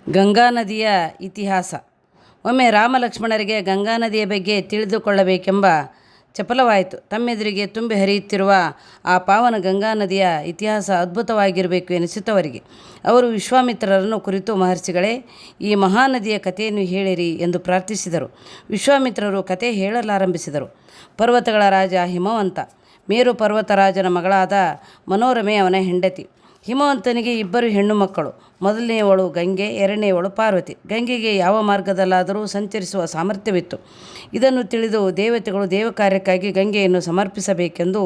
ಗಂಗಾ ನದಿಯ ಇತಿಹಾಸ. ಒಮ್ಮೆ ರಾಮಲಕ್ಷ್ಮಣರಿಗೆ ಗಂಗಾ ನದಿಯ ಬಗ್ಗೆ ತಿಳಿದುಕೊಳ್ಳಬೇಕೆಂಬ ಚಪಲವಾಯಿತು. ತಮ್ಮೆದುರಿಗೆ ತುಂಬಿ ಹರಿಯುತ್ತಿರುವ ಆ ಪಾವನ ಗಂಗಾ ನದಿಯ ಇತಿಹಾಸ ಅದ್ಭುತವಾಗಿರಬೇಕು ಎನಿಸಿತು ಅವರಿಗೆ. ಅವರು ವಿಶ್ವಾಮಿತ್ರರನ್ನು ಕುರಿತು, ಮಹರ್ಷಿಗಳೇ, ಈ ಮಹಾನದಿಯ ಕಥೆಯನ್ನು ಹೇಳಿರಿ ಎಂದು ಪ್ರಾರ್ಥಿಸಿದರು. ವಿಶ್ವಾಮಿತ್ರರು ಕಥೆ ಹೇಳಲಾರಂಭಿಸಿದರು. ಪರ್ವತಗಳ ರಾಜ ಹಿಮವಂತ. ಮೇರು ಪರ್ವತರಾಜನ ಮಗಳಾದ ಮನೋರಮೆ ಅವನ ಹೆಂಡತಿ. ಹಿಮವಂತನಿಗೆ 2 ಹೆಣ್ಣು ಮಕ್ಕಳು. ಮೊದಲನೆಯವಳು ಗಂಗೆ, ಎರಡನೆಯವಳು ಪಾರ್ವತಿ. ಗಂಗೆಗೆ ಯಾವ ಮಾರ್ಗದಲ್ಲಾದರೂ ಸಂಚರಿಸುವ ಸಾಮರ್ಥ್ಯವಿತ್ತು. ಇದನ್ನು ತಿಳಿದು ದೇವತೆಗಳು ದೇವಕಾರ್ಯಕ್ಕಾಗಿ ಗಂಗೆಯನ್ನು ಸಮರ್ಪಿಸಬೇಕೆಂದು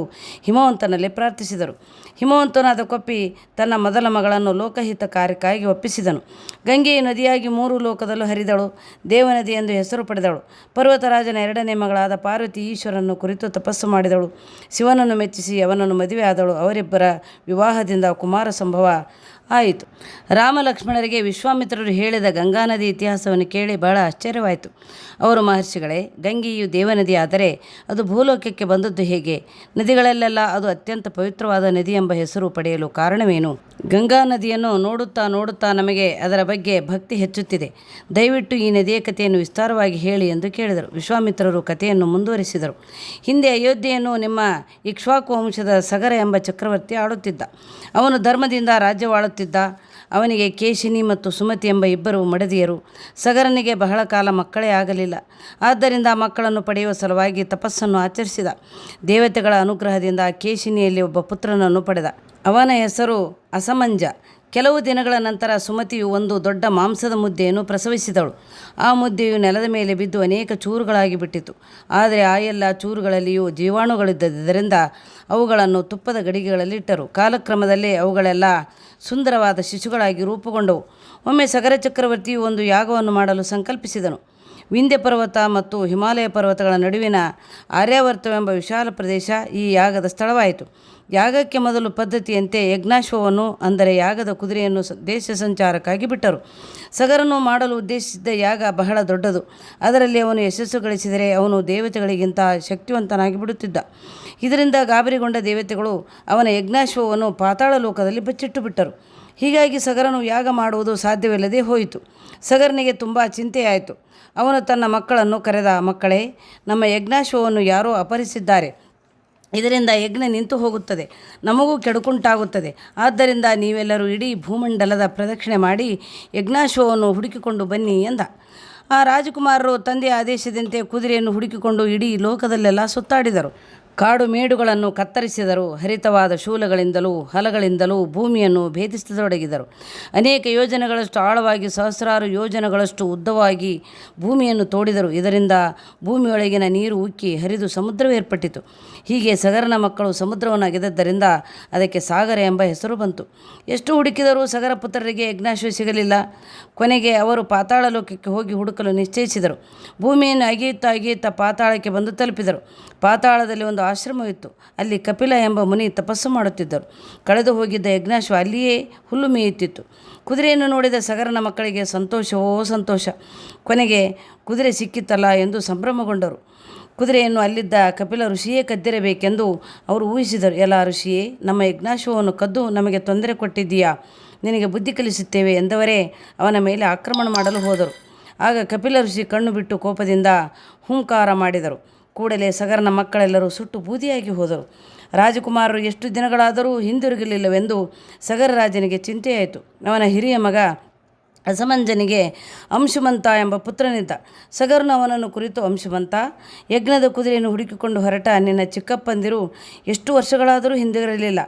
ಹಿಮವಂತನಲ್ಲಿ ಪ್ರಾರ್ಥಿಸಿದರು. ಹಿಮವಂತನು ಅದಕ್ಕೊಪ್ಪಿ ತನ್ನ ಮೊದಲ ಮಗಳನ್ನು ಲೋಕಹಿತ ಕಾರ್ಯಕ್ಕಾಗಿ ಒಪ್ಪಿಸಿದನು. ಗಂಗೆಯು ನದಿಯಾಗಿ 3 ಲೋಕದಲ್ಲೂ ಹರಿದಳು. ದೇವನದಿ ಎಂದು ಹೆಸರು ಪಡೆದಳು. ಪರ್ವತರಾಜನ 2ನೇ ಮಗಳಾದ ಪಾರ್ವತಿ ಈಶ್ವರನನ್ನು ಕುರಿತು ತಪಸ್ಸು ಮಾಡಿದಳು. ಶಿವನನ್ನು ಮೆಚ್ಚಿಸಿ ಅವನನ್ನು ಮದುವೆಯಾದಳು. ಅವರಿಬ್ಬರ ವಿವಾಹದಿಂದ ಕುಮಾರ ಸಂಭವ ಆಯಿತು. ರಾಮಲಕ್ಷ್ಮಣರಿಗೆ ವಿಶ್ವಾಮಿತ್ರರು ಹೇಳಿದ ಗಂಗಾ ನದಿ ಇತಿಹಾಸವನ್ನು ಕೇಳಿ ಬಹಳ ಆಶ್ಚರ್ಯವಾಯಿತು. ಅವರು, ಮಹರ್ಷಿಗಳೇ, ಗಂಗೆಯು ದೇವನದಿ ಆದರೆ ಅದು ಭೂಲೋಕಕ್ಕೆ ಬಂದದ್ದು ಹೇಗೆ? ನದಿಗಳಲ್ಲೆಲ್ಲ ಅದು ಅತ್ಯಂತ ಪವಿತ್ರವಾದ ನದಿ ಎಂಬ ಹೆಸರು ಪಡೆಯಲು ಕಾರಣವೇನು? ಗಂಗಾ ನದಿಯನ್ನು ನೋಡುತ್ತಾ ನೋಡುತ್ತಾ ನಮಗೆ ಅದರ ಬಗ್ಗೆ ಭಕ್ತಿ ಹೆಚ್ಚುತ್ತಿದೆ. ದಯವಿಟ್ಟು ಈ ನದಿಯ ಕಥೆಯನ್ನು ವಿಸ್ತಾರವಾಗಿ ಹೇಳಿ ಎಂದು ಕೇಳಿದರು. ವಿಶ್ವಾಮಿತ್ರರು ಕಥೆಯನ್ನು ಮುಂದುವರಿಸಿದರು. ಹಿಂದೆ ಅಯೋಧ್ಯೆಯನ್ನು ನಿಮ್ಮ ಇಕ್ಷ್ವಾಕು ವಂಶದ ಸಗರ ಎಂಬ ಚಕ್ರವರ್ತಿ ಆಳುತ್ತಿದ್ದ. ಅವನು ಧರ್ಮದಿಂದ ರಾಜ್ಯವಾಳುತ್ತಿದ್ದ. ಅವನಿಗೆ ಕೇಶಿನಿ ಮತ್ತು ಸುಮತಿ ಎಂಬ 2 ಮಡದಿಯರು. ಸಗರನಿಗೆ ಬಹಳ ಕಾಲ ಮಕ್ಕಳೇ ಆಗಲಿಲ್ಲ. ಆದ್ದರಿಂದ ಮಕ್ಕಳನ್ನು ಪಡೆಯುವ ಸಲುವಾಗಿ ತಪಸ್ಸನ್ನು ಆಚರಿಸಿದ. ದೇವತೆಗಳ ಅನುಗ್ರಹದಿಂದ ಕೇಶಿನಿಯಲ್ಲಿ ಒಬ್ಬ ಪುತ್ರನನ್ನು ಪಡೆದ. ಅವನ ಹೆಸರು ಅಸಮಂಜ. ಕೆಲವು ದಿನಗಳ ನಂತರ ಸುಮತಿಯು ಒಂದು ದೊಡ್ಡ ಮಾಂಸದ ಮುದ್ದೆಯನ್ನು ಪ್ರಸವಿಸಿದಳು. ಆ ಮುದ್ದೆಯು ನೆಲದ ಮೇಲೆ ಬಿದ್ದು ಅನೇಕ ಚೂರುಗಳಾಗಿ ಬಿಟ್ಟಿತು. ಆದರೆ ಆ ಎಲ್ಲ ಚೂರುಗಳಲ್ಲಿಯೂ ಜೀವಾಣುಗಳಿದ್ದರಿಂದ ಅವುಗಳನ್ನು ತುಪ್ಪದ ಗಡಿಗೆಗಳಲ್ಲಿಟ್ಟರು. ಕಾಲಕ್ರಮದಲ್ಲಿ ಅವುಗಳೆಲ್ಲ ಸುಂದರವಾದ ಶಿಶುಗಳಾಗಿ ರೂಪುಗೊಂಡವು. ಒಮ್ಮೆ ಸಗರ ಚಕ್ರವರ್ತಿಯು ಒಂದು ಯಾಗವನ್ನು ಮಾಡಲು ಸಂಕಲ್ಪಿಸಿದನು. ವಿಂಧ್ಯ ಪರ್ವತ ಮತ್ತು ಹಿಮಾಲಯ ಪರ್ವತಗಳ ನಡುವಿನ ಆರ್ಯಾವರ್ತವೆಂಬ ವಿಶಾಲ ಪ್ರದೇಶ ಈ ಯಾಗದ ಸ್ಥಳವಾಯಿತು. ಯಾಗಕ್ಕೆ ಮೊದಲು ಪದ್ಧತಿಯಂತೆ ಯಜ್ಞಾಶ್ವವನ್ನು, ಅಂದರೆ ಯಾಗದ ಕುದುರೆಯನ್ನು ದೇಶ ಸಂಚಾರಕ್ಕಾಗಿ ಬಿಟ್ಟರು. ಸಗರನು ಮಾಡಲು ಉದ್ದೇಶಿಸಿದ್ದ ಯಾಗ ಬಹಳ ದೊಡ್ಡದು. ಅದರಲ್ಲಿ ಅವನು ಯಶಸ್ಸು ಗಳಿಸಿದರೆ ಅವನು ದೇವತೆಗಳಿಗಿಂತ ಶಕ್ತಿವಂತನಾಗಿ ಬಿಡುತ್ತಿದ್ದ. ಇದರಿಂದ ಗಾಬರಿಗೊಂಡ ದೇವತೆಗಳು ಅವನ ಯಜ್ಞಾಶ್ವವನ್ನು ಪಾತಾಳ ಲೋಕದಲ್ಲಿ ಬಚ್ಚಿಟ್ಟು ಬಿಟ್ಟರು. ಹೀಗಾಗಿ ಸಗರನು ಯಾಗ ಮಾಡುವುದು ಸಾಧ್ಯವಿಲ್ಲದೆ ಹೋಯಿತು. ಸಗರನಿಗೆ ತುಂಬ ಚಿಂತೆಯಾಯಿತು. ಅವನು ತನ್ನ ಮಕ್ಕಳನ್ನು ಕರೆದ, ಮಕ್ಕಳೇ, ನಮ್ಮ ಯಜ್ಞಾಶ್ವವನ್ನು ಯಾರೋ ಅಪಹರಿಸಿದ್ದಾರೆ. ಇದರಿಂದ ಯಜ್ಞ ನಿಂತು ಹೋಗುತ್ತದೆ, ನಮಗೂ ಕೆಡುಕುಂಟಾಗುತ್ತದೆ. ಆದ್ದರಿಂದ ನೀವೆಲ್ಲರೂ ಇಡೀ ಭೂಮಂಡಲದ ಪ್ರದಕ್ಷಿಣೆ ಮಾಡಿ ಯಜ್ಞಾಶ್ವವನ್ನು ಹುಡುಕಿಕೊಂಡು ಬನ್ನಿ ಎಂದ. ಆ ರಾಜಕುಮಾರರು ತಂದೆಯ ಆದೇಶದಂತೆ ಕುದುರೆಯನ್ನು ಹುಡುಕಿಕೊಂಡು ಇಡೀ ಲೋಕದಲ್ಲೆಲ್ಲ ಸುತ್ತಾಡಿದರು. ಕಾಡು ಮೇಡುಗಳನ್ನು ಕತ್ತರಿಸಿದರು. ಹರಿತವಾದ ಶೂಲಗಳಿಂದಲೂ ಹಲಗಳಿಂದಲೂ ಭೂಮಿಯನ್ನು ಭೇದಿಸತೊಡಗಿದರು. ಅನೇಕ ಯೋಜನೆಗಳಷ್ಟು ಆಳವಾಗಿ, ಸಹಸ್ರಾರು ಯೋಜನೆಗಳಷ್ಟು ಉದ್ದವಾಗಿ ಭೂಮಿಯನ್ನು ತೋಡಿದರು. ಇದರಿಂದ ಭೂಮಿಯೊಳಗಿನ ನೀರು ಉಕ್ಕಿ ಹರಿದು ಸಮುದ್ರವೇರ್ಪಟ್ಟಿತು. ಹೀಗೆ ಸಗರನ ಮಕ್ಕಳು ಸಮುದ್ರವನ್ನು ಅಗೆದದ್ದರಿಂದ ಅದಕ್ಕೆ ಸಾಗರ ಎಂಬ ಹೆಸರು ಬಂತು. ಎಷ್ಟು ಹುಡುಕಿದರೂ ಸಗರ ಪುತ್ರರಿಗೆ ಯಜ್ಞಾಶ್ವ ಸಿಗಲಿಲ್ಲ. ಕೊನೆಗೆ ಅವರು ಪಾತಾಳ ಲೋಕಕ್ಕೆ ಹೋಗಿ ಹುಡುಕಲು ನಿಶ್ಚಯಿಸಿದರು. ಭೂಮಿಯನ್ನು ಅಗೆಯುತ್ತಾ ಪಾತಾಳಕ್ಕೆ ಬಂದು ತಲುಪಿದರು. ಪಾತಾಳದಲ್ಲಿ ಒಂದು ಆಶ್ರಮವಿತ್ತು. ಅಲ್ಲಿ ಕಪಿಲ ಎಂಬ ಮುನಿ ತಪಸ್ಸು ಮಾಡುತ್ತಿದ್ದರು. ಕಳೆದು ಹೋಗಿದ್ದ ಯಜ್ಞಾಶ್ವ ಅಲ್ಲಿಯೇ ಹುಲ್ಲು ಮೇಯುತ್ತಿತ್ತು. ಕುದುರೆಯನ್ನು ನೋಡಿದ ಸಗರನ ಮಕ್ಕಳಿಗೆ ಸಂತೋಷವೋ ಸಂತೋಷ. ಕೊನೆಗೆ ಕುದುರೆ ಸಿಕ್ಕಿತ್ತಲ್ಲ ಎಂದು ಸಂಭ್ರಮಗೊಂಡರು. ಕುದುರೆಯನ್ನು ಅಲ್ಲಿದ್ದ ಕಪಿಲ ಋಷಿಯೇ ಕದ್ದಿರಬೇಕೆಂದು ಅವರು ಊಹಿಸಿದರು. ಎಲ್ಲ ಋಷಿಯೇ, ನಮ್ಮ ಯಜ್ಞಾಶ್ವವನ್ನು ಕದ್ದು ನಮಗೆ ತೊಂದರೆ ಕೊಟ್ಟಿದ್ದೀಯಾ? ನಿನಗೆ ಬುದ್ಧಿ ಕಲಿಸುತ್ತೇವೆ ಎಂದವರೇ ಅವನ ಮೇಲೆ ಆಕ್ರಮಣ ಮಾಡಲು ಹೋದರು. ಆಗ ಕಪಿಲ ಋಷಿ ಕಣ್ಣು ಬಿಟ್ಟು ಕೋಪದಿಂದ ಹುಂಕಾರ ಮಾಡಿದರು. ಕೂಡಲೇ ಸಗರನ ಮಕ್ಕಳೆಲ್ಲರೂ ಸುಟ್ಟು ಬೂದಿಯಾಗಿ ಹೋದರು. ರಾಜಕುಮಾರರು ಎಷ್ಟು ದಿನಗಳಾದರೂ ಹಿಂದಿರುಗಲಿಲ್ಲವೆಂದು ಸಗರ ರಾಜನಿಗೆ ಚಿಂತೆಯಾಯಿತು. ಅವನ ಹಿರಿಯ ಮಗ ಅಸಮಂಜನಿಗೆ ಅಂಶುಮಂತ ಎಂಬ ಪುತ್ರನಿದ್ದ. ಸಗರನು ಅವನನ್ನು ಕುರಿತು, ಅಂಶುಮಂತ, ಯಜ್ಞದ ಕುದುರೆಯನ್ನು ಹುಡುಕಿಕೊಂಡು ಹೊರಟ ನಿನ್ನ ಚಿಕ್ಕಪ್ಪಂದಿರು ಎಷ್ಟು ವರ್ಷಗಳಾದರೂ ಹಿಂದಿರಲಿಲ್ಲ.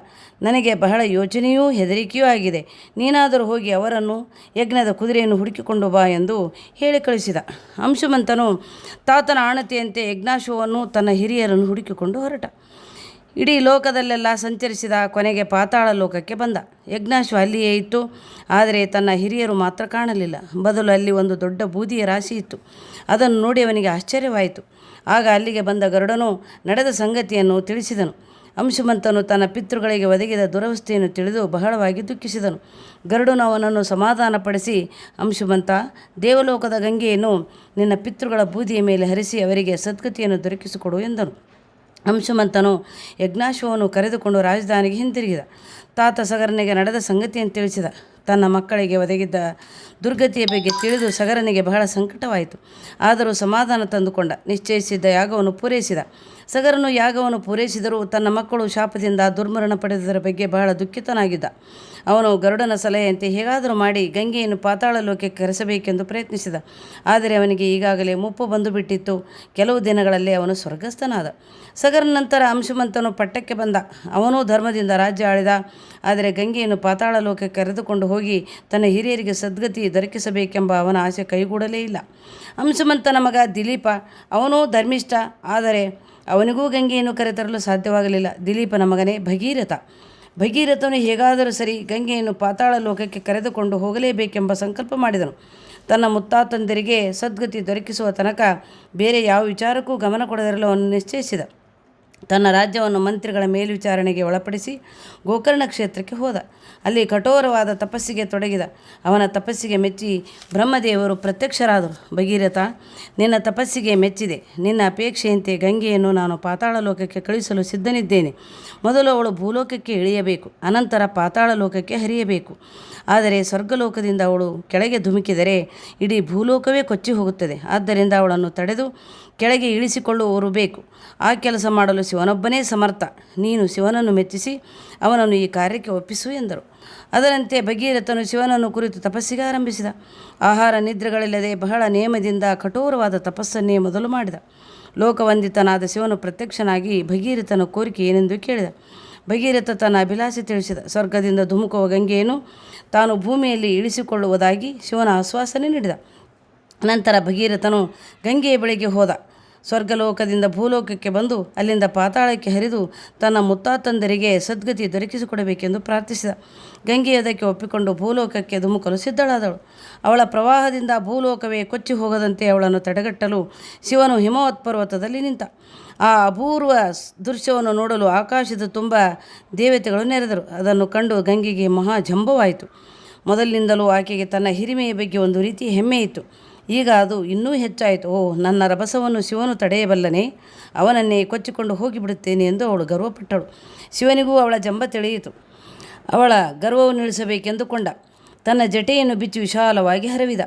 ನನಗೆ ಬಹಳ ಯೋಚನೆಯೂ ಹೆದರಿಕೆಯೂ ಆಗಿದೆ. ನೀನಾದರೂ ಹೋಗಿ ಅವರನ್ನು ಯಜ್ಞದ ಕುದುರೆಯನ್ನು ಹುಡುಕಿಕೊಂಡು ಬಾ ಎಂದು ಹೇಳಿ ಕಳಿಸಿದ. ಅಂಶುಮಂತನು ತಾತನ ಆಣತಿಯಂತೆ ಯಜ್ಞಾಶ್ವವನ್ನು ತನ್ನ ಹಿರಿಯರನ್ನು ಹುಡುಕಿಕೊಂಡು ಹೊರಟ. ಇಡೀ ಲೋಕದಲ್ಲೆಲ್ಲ ಸಂಚರಿಸಿದ. ಕೊನೆಗೆ ಪಾತಾಳ ಲೋಕಕ್ಕೆ ಬಂದ. ಯಜ್ಞಾಶ್ವ ಅಲ್ಲಿಯೇ ಇತ್ತು. ಆದರೆ ತನ್ನ ಹಿರಿಯರು ಮಾತ್ರ ಕಾಣಲಿಲ್ಲ. ಬದಲು ಅಲ್ಲಿ ಒಂದು ದೊಡ್ಡ ಬೂದಿಯ ರಾಶಿ ಇತ್ತು. ಅದನ್ನು ನೋಡಿ ಅವನಿಗೆ ಆಶ್ಚರ್ಯವಾಯಿತು. ಆಗ ಅಲ್ಲಿಗೆ ಬಂದ ಗರುಡನು ನಡೆದ ಸಂಗತಿಯನ್ನು ತಿಳಿಸಿದನು. ಅಂಶುಮಂತನು ತನ್ನ ಪಿತೃಗಳಿಗೆ ಒದಗಿದ ದುರವಸ್ಥೆಯನ್ನು ತಿಳಿದು ಬಹಳವಾಗಿ ದುಃಖಿಸಿದನು. ಗರುಡನು ಅವನನ್ನು ಸಮಾಧಾನಪಡಿಸಿ, ಅಂಶುಮಂತ, ದೇವಲೋಕದ ಗಂಗೆಯನ್ನು ನಿನ್ನ ಪಿತೃಗಳ ಬೂದಿಯ ಮೇಲೆ ಹರಿಸಿ ಅವರಿಗೆ ಸದ್ಗತಿಯನ್ನು ದೊರಕಿಸಿಕೊಡು ಎಂದನು. ಅಂಶುಮಂತನು ಯಜ್ಞಾಶ್ವವನ್ನು ಕರೆದುಕೊಂಡು ರಾಜಧಾನಿಗೆ ಹಿಂತಿರುಗಿದ. ತಾತ ಸಗರನಿಗೆ ನಡೆದ ಸಂಗತಿಯನ್ನು ತಿಳಿಸಿದ. ತನ್ನ ಮಕ್ಕಳಿಗೆ ಒದಗಿದ್ದ ದುರ್ಗತಿಯ ಬಗ್ಗೆ ತಿಳಿದು ಸಗರನಿಗೆ ಬಹಳ ಸಂಕಟವಾಯಿತು. ಆದರೂ ಸಮಾಧಾನ ತಂದುಕೊಂಡ. ನಿಶ್ಚಯಿಸಿದ್ದ ಯಾಗವನ್ನು ಪೂರೈಸಿದ. ಸಗರನು ಯಾಗವನ್ನು ಪೂರೈಸಿದರೂ ತನ್ನ ಮಕ್ಕಳು ಶಾಪದಿಂದ ದುರ್ಮರಣ ಪಡೆದುದರ ಬಗ್ಗೆ ಬಹಳ ದುಃಖಿತನಾಗಿದ್ದ. ಅವನು ಗರುಡನ ಸಲಹೆಯಂತೆ ಹೇಗಾದರೂ ಮಾಡಿ ಗಂಗೆಯನ್ನು ಪಾತಾಳ ಲೋಕಕ್ಕೆ ಕರೆಸಬೇಕೆಂದು ಪ್ರಯತ್ನಿಸಿದ. ಆದರೆ ಅವನಿಗೆ ಈಗಾಗಲೇ ಮುಪ್ಪು ಬಂದು ಬಿಟ್ಟಿತ್ತು. ಕೆಲವು ದಿನಗಳಲ್ಲೇ ಅವನು ಸ್ವರ್ಗಸ್ಥನಾದ. ಸಗರನ ನಂತರ ಅಂಶುಮಂತನು ಪಟ್ಟಕ್ಕೆ ಬಂದ. ಅವನೂ ಧರ್ಮದಿಂದ ರಾಜ್ಯ ಆಳಿದ. ಆದರೆ ಗಂಗೆಯನ್ನು ಪಾತಾಳ ಲೋಕಕ್ಕೆ ಕರೆದುಕೊಂಡು ಹೋಗಿ ತನ್ನ ಹಿರಿಯರಿಗೆ ಸದ್ಗತಿ ದೊರಕಿಸಬೇಕೆಂಬ ಅವನ ಆಸೆ ಕೈಗೂಡಲೇ ಇಲ್ಲ. ಅಂಶುಮಂತನ ಮಗ ದಿಲೀಪ, ಅವನೂ ಧರ್ಮಿಷ್ಠ. ಆದರೆ ಅವನಿಗೂ ಗಂಗೆಯನ್ನು ಕರೆತರಲು ಸಾಧ್ಯವಾಗಲಿಲ್ಲ. ದಿಲೀಪನ ಮಗನೇ ಭಗೀರಥ. ಭಗೀರಥನು ಹೇಗಾದರೂ ಸರಿ ಗಂಗೆಯನ್ನು ಪಾತಾಳ ಲೋಕಕ್ಕೆ ಕರೆದುಕೊಂಡು ಹೋಗಲೇಬೇಕೆಂಬ ಸಂಕಲ್ಪ ಮಾಡಿದನು. ತನ್ನ ಮುತ್ತಾತಂದರಿಗೆ ಸದ್ಗತಿ ದೊರಕಿಸುವ ತನಕ ಬೇರೆ ಯಾವ ವಿಚಾರಕ್ಕೂ ಗಮನ ಕೊಡದಿರಲು ಅವನು ನಿಶ್ಚಯಿಸಿದ. ತನ್ನ ರಾಜ್ಯವನ್ನು ಮಂತ್ರಿಗಳ ಮೇಲ್ವಿಚಾರಣೆಗೆ ಒಳಪಡಿಸಿ ಗೋಕರ್ಣ ಕ್ಷೇತ್ರಕ್ಕೆ ಹೋದ. ಅಲ್ಲಿ ಕಠೋರವಾದ ತಪಸ್ಸಿಗೆ ತೊಡಗಿದ. ಅವನ ತಪಸ್ಸಿಗೆ ಮೆಚ್ಚಿ ಬ್ರಹ್ಮದೇವರು ಪ್ರತ್ಯಕ್ಷರಾದರು. ಭಗೀರಥ, ನಿನ್ನ ತಪಸ್ಸಿಗೆ ಮೆಚ್ಚಿದೆ. ನಿನ್ನ ಅಪೇಕ್ಷೆಯಂತೆ ಗಂಗೆಯನ್ನು ನಾನು ಪಾತಾಳ ಲೋಕಕ್ಕೆ ಕಳುಹಿಸಲು ಸಿದ್ಧನಿದ್ದೇನೆ. ಮೊದಲು ಅವಳು ಭೂಲೋಕಕ್ಕೆ ಇಳಿಯಬೇಕು, ಅನಂತರ ಪಾತಾಳ ಲೋಕಕ್ಕೆ ಹರಿಯಬೇಕು. ಆದರೆ ಸ್ವರ್ಗಲೋಕದಿಂದ ಅವಳು ಕೆಳಗೆ ಧುಮುಕಿದರೆ ಇಡೀ ಭೂಲೋಕವೇ ಕೊಚ್ಚಿ ಹೋಗುತ್ತದೆ. ಆದ್ದರಿಂದ ಅವಳನ್ನು ತಡೆದು ಕೆಳಗೆ ಇಳಿಸಿಕೊಳ್ಳುವವರು ಬೇಕು. ಆ ಕೆಲಸ ಮಾಡಲು ಶಿವನೊಬ್ಬನೇ ಸಮರ್ಥ. ನೀನು ಶಿವನನ್ನು ಮೆಚ್ಚಿಸಿ ಅವನನ್ನು ಈ ಕಾರ್ಯಕ್ಕೆ ಒಪ್ಪಿಸು ಎಂದರು. ಅದರಂತೆ ಭಗೀರಥನು ಶಿವನನ್ನು ಕುರಿತು ತಪಸ್ಸಿಗೆ ಆರಂಭಿಸಿದ. ಆಹಾರ ನಿದ್ರೆಗಳಿಲ್ಲದೆ ಬಹಳ ನೇಮದಿಂದ ಕಠೋರವಾದ ತಪಸ್ಸನ್ನೇ ಮೊದಲು ಮಾಡಿದ. ಲೋಕವಂದಿತನಾದ ಶಿವನು ಪ್ರತ್ಯಕ್ಷನಾಗಿ ಭಗೀರಥನ ಕೋರಿಕೆ ಏನೆಂದು ಕೇಳಿದ. ಭಗೀರಥ ತನ್ನ ಅಭಿಲಾಷೆ ತಿಳಿಸಿದ. ಸ್ವರ್ಗದಿಂದ ಧುಮುಕುವ ಗಂಗೆಯನ್ನು ತಾನು ಭೂಮಿಯಲ್ಲಿ ಇಳಿಸಿಕೊಳ್ಳುವುದಾಗಿ ಶಿವನ ಆಶ್ವಾಸನೆ ನೀಡಿದ. ನಂತರ ಭಗೀರಥನು ಗಂಗೆಯ ಬಳಿಗೆ ಹೋದ. ಸ್ವರ್ಗಲೋಕದಿಂದ ಭೂಲೋಕಕ್ಕೆ ಬಂದು ಅಲ್ಲಿಂದ ಪಾತಾಳಕ್ಕೆ ಹರಿದು ತನ್ನ ಮುತ್ತಾತಂದರಿಗೆ ಸದ್ಗತಿ ದೊರಕಿಸಿಕೊಡಬೇಕೆಂದು ಪ್ರಾರ್ಥಿಸಿದ. ಗಂಗೆ ಅದಕ್ಕೆ ಒಪ್ಪಿಕೊಂಡು ಭೂಲೋಕಕ್ಕೆ ಧುಮುಕಲು ಸಿದ್ಧಳಾದಳು. ಅವಳ ಪ್ರವಾಹದಿಂದ ಭೂಲೋಕವೇ ಕೊಚ್ಚಿ ಹೋಗದಂತೆ ಅವಳನ್ನು ತಡೆಗಟ್ಟಲು ಶಿವನು ಹಿಮವತ್ ಪರ್ವತದಲ್ಲಿ ನಿಂತ. ಆ ಅಪೂರ್ವ ದೃಶ್ಯವನ್ನು ನೋಡಲು ಆಕಾಶದ ತುಂಬ ದೇವತೆಗಳು ನೆರೆದರು. ಅದನ್ನು ಕಂಡು ಗಂಗೆಗೆ ಮಹಾ ಜಂಬವಾಯಿತು. ಮೊದಲಿನಿಂದಲೂ ಆಕೆಗೆ ತನ್ನ ಹಿರಿಮೆಯ ಬಗ್ಗೆ ಒಂದು ರೀತಿಯ ಹೆಮ್ಮೆ ಇತ್ತು. ಈಗ ಅದು ಇನ್ನೂ ಹೆಚ್ಚಾಯಿತು. ನನ್ನ ರಭಸವನ್ನು ಶಿವನು ತಡೆಯಬಲ್ಲನೆ, ಅವನನ್ನೇ ಕೊಚ್ಚಿಕೊಂಡು ಹೋಗಿಬಿಡುತ್ತೇನೆ ಎಂದು ಅವಳು ಗರ್ವಪಟ್ಟಳು. ಶಿವನಿಗೂ ಅವಳ ಜಂಬ ತಿಳಿಯಿತು. ಅವಳ ಗರ್ವವನ್ನು ಇಳಿಸಬೇಕೆಂದುಕೊಂಡ. ತನ್ನ ಜಟೆಯನ್ನು ಬಿಚ್ಚಿ ವಿಶಾಲವಾಗಿ ಹರವಿದ.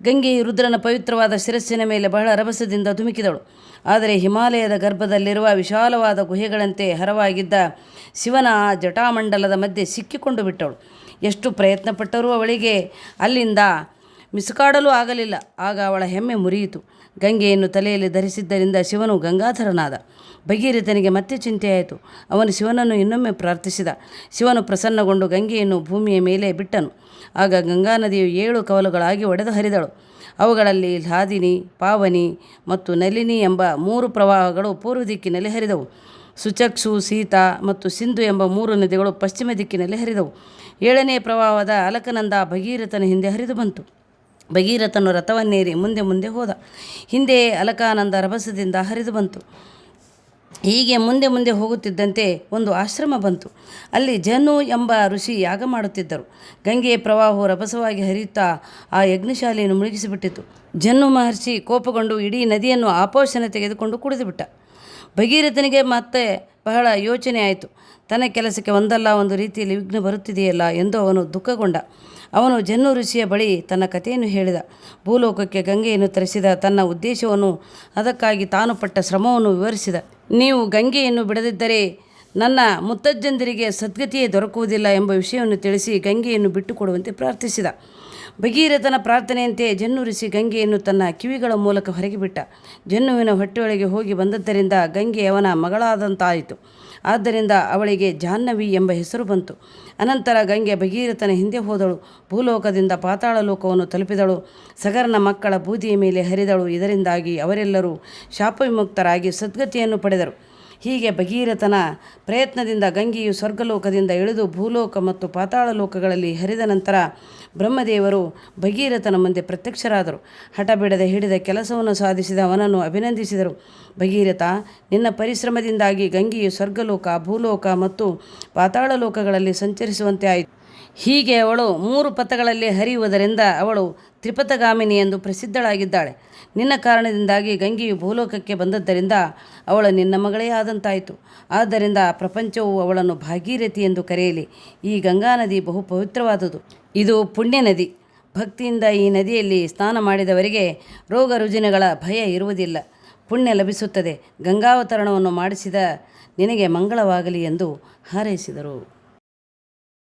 ಗಂಗೆಯು ರುದ್ರನ ಪವಿತ್ರವಾದ ಶಿರಸ್ಸಿನ ಮೇಲೆ ಬಹಳ ರಭಸದಿಂದ ಧುಮುಕಿದಳು. ಆದರೆ ಹಿಮಾಲಯದ ಗರ್ಭದಲ್ಲಿರುವ ವಿಶಾಲವಾದ ಗುಹೆಗಳಂತೆ ಹರವಾಗಿದ್ದ ಶಿವನ ಆ ಜಟಾಮಂಡಲದ ಮಧ್ಯೆ ಸಿಕ್ಕಿಕೊಂಡು ಬಿಟ್ಟಳು. ಎಷ್ಟು ಪ್ರಯತ್ನಪಟ್ಟರೂ ಅವಳಿಗೆ ಅಲ್ಲಿಂದ ಮಿಸುಕಾಡಲು ಆಗಲಿಲ್ಲ. ಆಗ ಅವಳ ಹೆಮ್ಮೆ ಮುರಿಯಿತು. ಗಂಗೆಯನ್ನು ತಲೆಯಲ್ಲಿ ಧರಿಸಿದ್ದರಿಂದ ಶಿವನು ಗಂಗಾಧರನಾದ. ಭಗೀರಥನಿಗೆ ಮತ್ತೆ ಚಿಂತೆಯಾಯಿತು. ಅವನು ಶಿವನನ್ನು ಇನ್ನೊಮ್ಮೆ ಪ್ರಾರ್ಥಿಸಿದ. ಶಿವನು ಪ್ರಸನ್ನಗೊಂಡು ಗಂಗೆಯನ್ನು ಭೂಮಿಯ ಮೇಲೆ ಬಿಟ್ಟನು. ಆಗ ಗಂಗಾ ನದಿಯು 7 ಕವಲುಗಳಾಗಿ ಒಡೆದು ಹರಿದಳು. ಅವುಗಳಲ್ಲಿ ಲಾದಿನಿ, ಪಾವನಿ ಮತ್ತು ನಲಿನಿ ಎಂಬ 3 ಪ್ರವಾಹಗಳು ಪೂರ್ವ ದಿಕ್ಕಿನಲ್ಲಿ ಹರಿದವು. ಸುಚಕ್ಷು, ಸೀತಾ ಮತ್ತು ಸಿಂಧು ಎಂಬ 3 ನದಿಗಳು ಪಶ್ಚಿಮ ದಿಕ್ಕಿನಲ್ಲಿ ಹರಿದವು. 7ನೇ ಪ್ರವಾಹದ ಅಲಕನಂದ ಭಗೀರಥನ ಹಿಂದೆ ಹರಿದು ಬಂತು. ಭಗೀರಥನು ರಥವನ್ನೇರಿ ಮುಂದೆ ಮುಂದೆ ಹೋದ. ಹಿಂದೆ ಅಲಕಾನಂದ ರಭಸದಿಂದ ಹರಿದು ಬಂತು. ಹೀಗೆ ಮುಂದೆ ಮುಂದೆ ಹೋಗುತ್ತಿದ್ದಂತೆ ಒಂದು ಆಶ್ರಮ ಬಂತು. ಅಲ್ಲಿ ಜನು ಎಂಬ ಋಷಿ ಯಾಗ ಮಾಡುತ್ತಿದ್ದರು. ಗಂಗೆಯ ಪ್ರವಾಹವು ರಭಸವಾಗಿ ಹರಿಯುತ್ತಾ ಆ ಯಜ್ಞಶಾಲೆಯನ್ನು ಮುಳುಗಿಸಿಬಿಟ್ಟಿತು. ಜನು ಮಹರ್ಷಿ ಕೋಪಗೊಂಡು ಇಡೀ ನದಿಯನ್ನು ಆಪೋಷಣೆ ತೆಗೆದುಕೊಂಡು ಕುಡಿದುಬಿಟ್ಟ. ಭಗೀರಥನಿಗೆ ಮತ್ತೆ ಬಹಳ ಯೋಚನೆ ಆಯಿತು. ತನ್ನ ಕೆಲಸಕ್ಕೆ ಒಂದಲ್ಲ ಒಂದು ರೀತಿಯಲ್ಲಿ ವಿಘ್ನ ಬರುತ್ತಿದೆಯಲ್ಲ ಎಂದು ಅವನು ದುಃಖಗೊಂಡ. ಅವನು ಜನ್ನು ಋಷಿಯ ಬಳಿ ತನ್ನ ಕಥೆಯನ್ನು ಹೇಳಿದ. ಭೂಲೋಕಕ್ಕೆ ಗಂಗೆಯನ್ನು ತರಿಸಿದ ತನ್ನ ಉದ್ದೇಶವನ್ನು, ಅದಕ್ಕಾಗಿ ತಾನು ಪಟ್ಟ ಶ್ರಮವನ್ನು ವಿವರಿಸಿದ. ನೀವು ಗಂಗೆಯನ್ನು ಬಿಡದಿದ್ದರೆ ನನ್ನ ಮುತ್ತಜ್ಜಂದಿರಿಗೆ ಸದ್ಗತಿಯೇ ದೊರಕುವುದಿಲ್ಲ ಎಂಬ ವಿಷಯವನ್ನು ತಿಳಿಸಿ ಗಂಗೆಯನ್ನು ಬಿಟ್ಟುಕೊಡುವಂತೆ ಪ್ರಾರ್ಥಿಸಿದ. ಭಗೀರಥನ ಪ್ರಾರ್ಥನೆಯಂತೆ ಜನ್ನು ಋಷಿ ಗಂಗೆಯನ್ನು ತನ್ನ ಕಿವಿಗಳ ಮೂಲಕ ಹೊರಗೆ ಬಿಟ್ಟ. ಜನ್ನುವಿನ ಹೊಟ್ಟೆಯೊಳಗೆ ಹೋಗಿ ಬಂದದ್ದರಿಂದ ಗಂಗೆ ಅವನ ಮಗಳಾದಂತಾಯಿತು. ಆದ್ದರಿಂದ ಅವಳಿಗೆ ಜಾಹ್ನವಿ ಎಂಬ ಹೆಸರು ಬಂತು. ಅನಂತರ ಗಂಗೆ ಭಗೀರಥನ ಹಿಂದೆ ಹೋದಳು. ಭೂಲೋಕದಿಂದ ಪಾತಾಳ ಲೋಕವನ್ನು ತಲುಪಿದಳು. ಸಗರನ ಮಕ್ಕಳ ಬೂದಿಯ ಮೇಲೆ ಹರಿದಳು. ಇದರಿಂದಾಗಿ ಅವರೆಲ್ಲರೂ ಶಾಪವಿಮುಕ್ತರಾಗಿ ಸದ್ಗತಿಯನ್ನು ಪಡೆದರು. ಹೀಗೆ ಭಗೀರಥನ ಪ್ರಯತ್ನದಿಂದ ಗಂಗೆಯು ಸ್ವರ್ಗಲೋಕದಿಂದ ಇಳಿದು ಭೂಲೋಕ ಮತ್ತು ಪಾತಾಳ ಲೋಕಗಳಲ್ಲಿ ಹರಿದ ನಂತರ ಬ್ರಹ್ಮದೇವರು ಭಗೀರಥನ ಮುಂದೆ ಪ್ರತ್ಯಕ್ಷರಾದರು. ಹಠ ಬಿಡದೆ ಹಿಡಿದ ಕೆಲಸವನ್ನು ಸಾಧಿಸಿದ ಅವನನ್ನು ಅಭಿನಂದಿಸಿದರು. ಭಗೀರಥ, ನಿನ್ನ ಪರಿಶ್ರಮದಿಂದಾಗಿ ಗಂಗೆಯು ಸ್ವರ್ಗಲೋಕ, ಭೂಲೋಕ ಮತ್ತು ಪಾತಾಳ ಲೋಕಗಳಲ್ಲಿ ಸಂಚರಿಸುವಂತೆ ಆಯಿತು. ಹೀಗೆ ಅವಳು 3 ಪಥಗಳಲ್ಲಿ ಹರಿಯುವುದರಿಂದ ಅವಳು ತ್ರಿಪಥಗಾಮಿನಿ ಎಂದು ಪ್ರಸಿದ್ಧಳಾಗಿದ್ದಾಳೆ. ನಿನ್ನ ಕಾರಣದಿಂದಾಗಿ ಗಂಗೆಯು ಭೂಲೋಕಕ್ಕೆ ಬಂದದ್ದರಿಂದ ಅವಳು ನಿನ್ನ ಮಗಳೇ ಆದಂತಾಯಿತು. ಆದ್ದರಿಂದ ಪ್ರಪಂಚವು ಅವಳನ್ನು ಭಾಗೀರಥಿ ಎಂದು ಕರೆಯಲಿ. ಈ ಗಂಗಾ ನದಿ ಬಹು ಪವಿತ್ರವಾದುದು. ಇದು ಪುಣ್ಯ ನದಿ. ಭಕ್ತಿಯಿಂದ ಈ ನದಿಯಲ್ಲಿ ಸ್ನಾನ ಮಾಡಿದವರಿಗೆ ರೋಗ ರುಜಿನಗಳ ಭಯ ಇರುವುದಿಲ್ಲ, ಪುಣ್ಯ ಲಭಿಸುತ್ತದೆ. ಗಂಗಾವತರಣವನ್ನು ಮಾಡಿಸಿದ ನಿನಗೆ ಮಂಗಳವಾಗಲಿ ಎಂದು ಹಾರೈಸಿದರು.